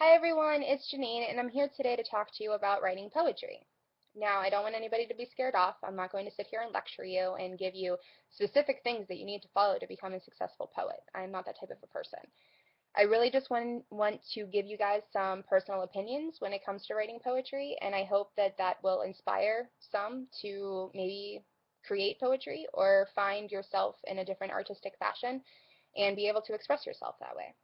Hi everyone, it's Janine, and I'm here today to talk to you about writing poetry. Now, I don't want anybody to be scared off. I'm not going to sit here and lecture you and give you specific things that you need to follow to become a successful poet. I'm not that type of a person. I really just want to give you guys some personal opinions when it comes to writing poetry, and I hope that that will inspire some to maybe create poetry or find yourself in a different artistic fashion and be able to express yourself that way.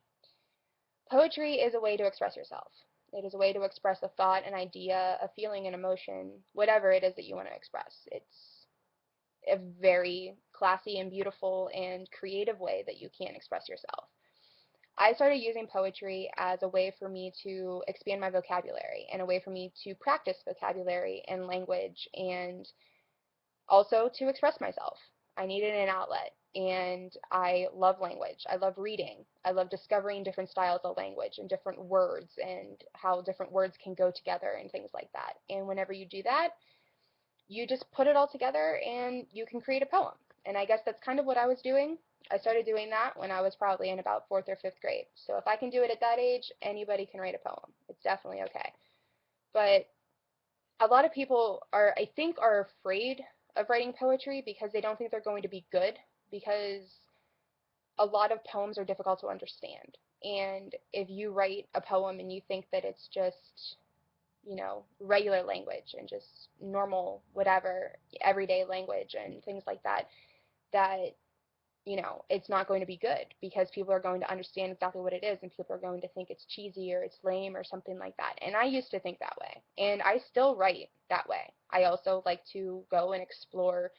Poetry is a way to express yourself. It is a way to express a thought, an idea, a feeling, an emotion, whatever it is that you want to express. It's a very classy and beautiful and creative way that you can express yourself. I started using poetry as a way for me to expand my vocabulary and a way for me to practice vocabulary and language and also to express myself. I needed an outlet, and I love language. I love reading. I love discovering different styles of language and different words and how different words can go together and things like that. And whenever you do that, you just put it all together and you can create a poem. And I guess that's kind of what I was doing. I started doing that when I was probably in about fourth or fifth grade. So if I can do it at that age, anybody can write a poem. It's definitely okay. But a lot of people are, I think, are afraid of writing poetry because they don't think they're going to be good because a lot of poems are difficult to understand. And if you write a poem and you think that it's just, regular language and just normal, whatever, everyday language and things like that, that it's not going to be good because people are going to understand exactly what it is and people are going to think it's cheesy or it's lame or something like that. And I used to think that way. And I still write that way. I also like to go and explore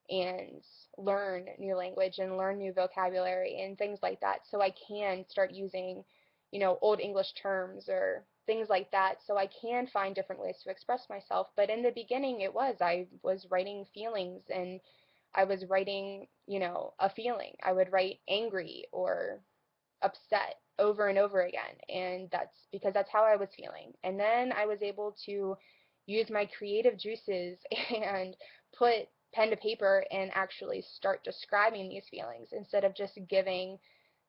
and learn new language and learn new vocabulary and things like that so I can start using, old English terms or things like that so I can find different ways to express myself. But in the beginning I was writing feelings and I was writing, a feeling. I would write angry or upset over and over again. And that's because that's how I was feeling. And then I was able to use my creative juices and put pen to paper and actually start describing these feelings instead of just giving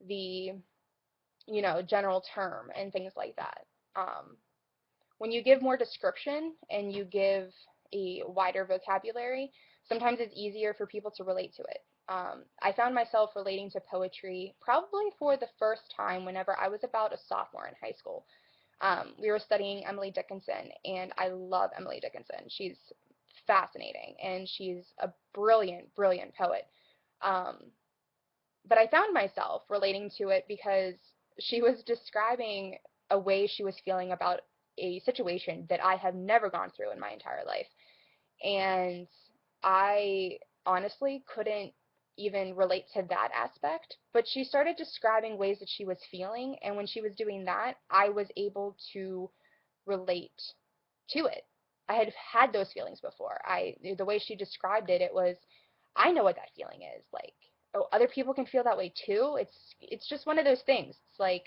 the, general term and things like that. When you give more description and you give a wider vocabulary, sometimes it's easier for people to relate to it. I found myself relating to poetry probably for the first time whenever I was about a sophomore in high school. We were studying Emily Dickinson, and I love Emily Dickinson. She's fascinating, and she's a brilliant, brilliant poet. Um, but I found myself relating to it because she was describing a way she was feeling about a situation that I have never gone through in my entire life. And I honestly couldn't even relate to that aspect, but she started describing ways that she was feeling, and when she was doing that, I was able to relate to it. I had had those feelings before. The way she described it, it was, I know what that feeling is. Like, oh, other people can feel that way too. It's just one of those things. It's like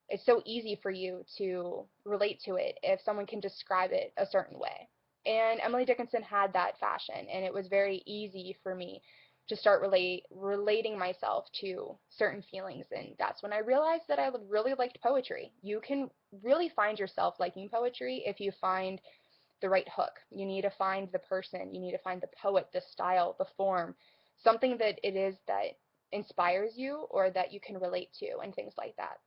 it's so easy for you to relate to it if someone can describe it a certain way. And Emily Dickinson had that fashion, and it was very easy for me to start relating myself to certain feelings. And that's when I realized that I really liked poetry. You can really find yourself liking poetry if you find the right hook. You need to find the person, you need to find the poet, the style, the form, something that it is that inspires you or that you can relate to, and things like that.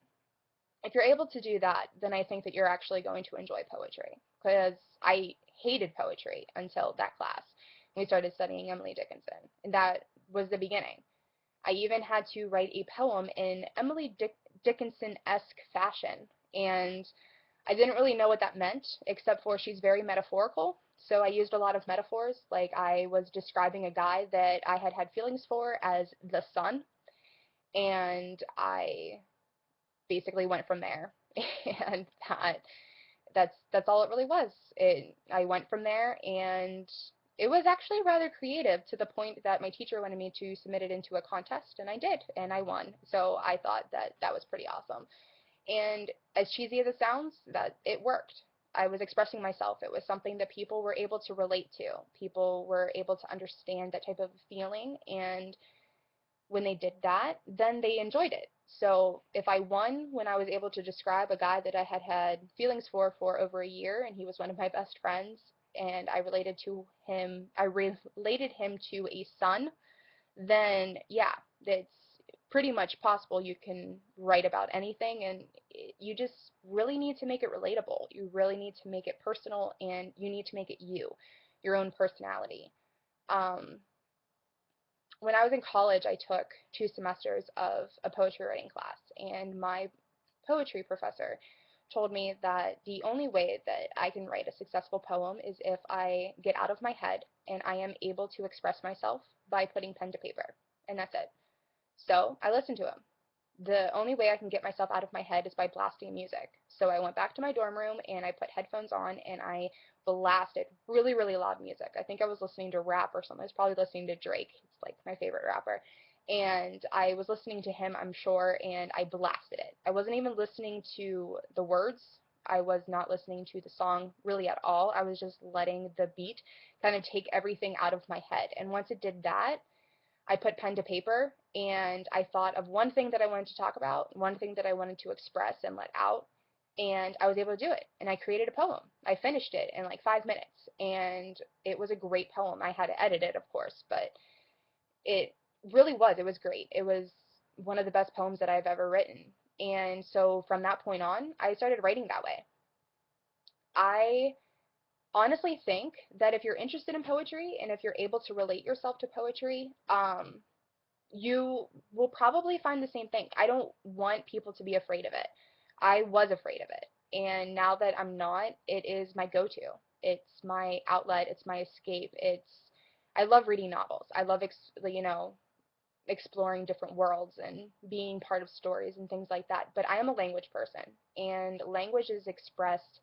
If you're able to do that, then I think that you're actually going to enjoy poetry. Because I hated poetry until that class. We started studying Emily Dickinson, and that was the beginning. I even had to write a poem in Emily Dickinson-esque fashion, and I didn't really know what that meant, except for she's very metaphorical. So I used a lot of metaphors, like I was describing a guy that I had had feelings for as the sun, and I basically went from there. And that's all it really was. I went from there, and it was actually rather creative to the point that my teacher wanted me to submit it into a contest, and I did, and I won. So I thought that that was pretty awesome. And as cheesy as it sounds, that it worked. I was expressing myself. It was something that people were able to relate to. People were able to understand that type of feeling, and when they did that, then they enjoyed it. So if I won when I was able to describe a guy that I had had feelings for over a year, and he was one of my best friends, and I related him to a son, then yeah, it's pretty much possible you can write about anything, and you just really need to make it relatable. You really need to make it personal, and you need to make it you, your own personality. Um, when I was in college, I took 2 semesters of a poetry writing class, and my poetry professor told me that the only way that I can write a successful poem is if I get out of my head and I am able to express myself by putting pen to paper. And that's it. So I listened to him. The only way I can get myself out of my head is by blasting music. So I went back to my dorm room and I put headphones on and I blasted really, really loud music. I think I was listening to rap or something. I was probably listening to Drake. It's like my favorite rapper. And I was listening to him, I'm sure, and I blasted it. I wasn't even listening to the words. I was not listening to the song really at all. I was just letting the beat kind of take everything out of my head. And once it did that, I put pen to paper and I thought of one thing that I wanted to talk about, one thing that I wanted to express and let out, and I was able to do it. And I created a poem. I finished it in like 5 minutes, and it was a great poem. I had to edit it, of course, but it really was. It was great. It was one of the best poems that I've ever written. And so from that point on, I started writing that way. I honestly think that if you're interested in poetry and if you're able to relate yourself to poetry, you will probably find the same thing. I don't want people to be afraid of it. I was afraid of it. And now that I'm not, it is my go-to. It's my outlet, it's my escape. I love reading novels. I love exploring different worlds and being part of stories and things like that. But I am a language person, and language is expressed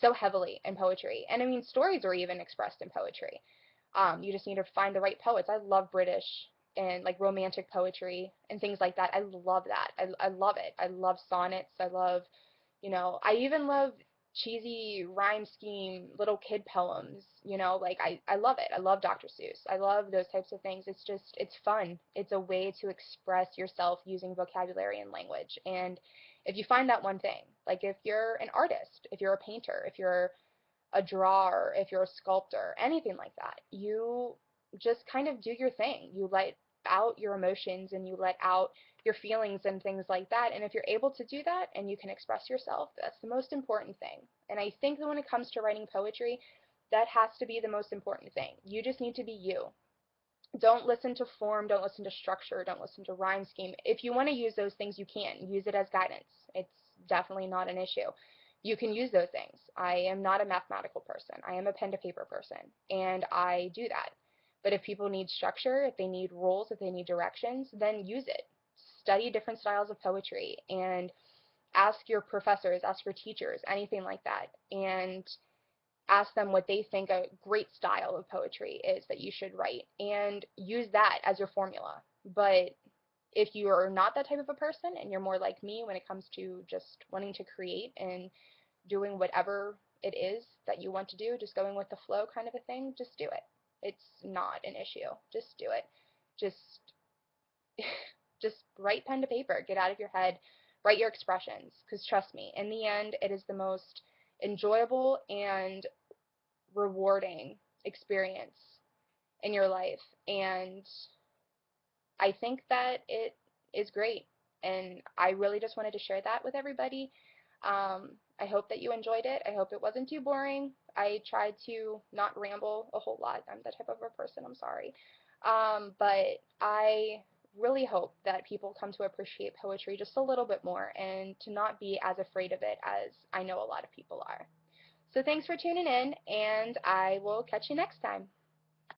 so heavily in poetry. And I mean, stories are even expressed in poetry. You just need to find the right poets. I love British and like romantic poetry and things like that. I love that. I love it. I love sonnets. I even love cheesy rhyme scheme little kid poems, like I love it. I love Dr. Seuss. I love those types of things. It's fun. It's a way to express yourself using vocabulary and language. And if you find that one thing, like if you're an artist, if you're a painter, if you're a drawer, if you're a sculptor, anything like that, you just kind of do your thing. You let out your emotions and you let out your feelings and things like that. And if you're able to do that and you can express yourself, that's the most important thing. And I think that when it comes to writing poetry, that has to be the most important thing. You just need to be you. Don't listen to form, don't listen to structure, don't listen to rhyme scheme. If you want to use those things, you can. Use it as guidance. It's definitely not an issue. You can use those things. I am not a mathematical person. I am a pen to paper person, and I do that. But if people need structure, if they need rules, if they need directions, then use it. Study different styles of poetry and ask your professors, ask your teachers, anything like that. And ask them what they think a great style of poetry is that you should write and use that as your formula. But if you are not that type of a person and you're more like me when it comes to just wanting to create and doing whatever it is that you want to do, just going with the flow kind of a thing, just do it. It's not an issue. Just do it. Just just write pen to paper. Get out of your head. Write your expressions because trust me, in the end it is the most enjoyable and rewarding experience in your life. And I think that it is great. And I really just wanted to share that with everybody. I hope that you enjoyed it. I hope it wasn't too boring. I tried to not ramble a whole lot. I'm that type of a person. I'm sorry. But I really hope that people come to appreciate poetry just a little bit more and to not be as afraid of it as I know a lot of people are. So thanks for tuning in, and I will catch you next time.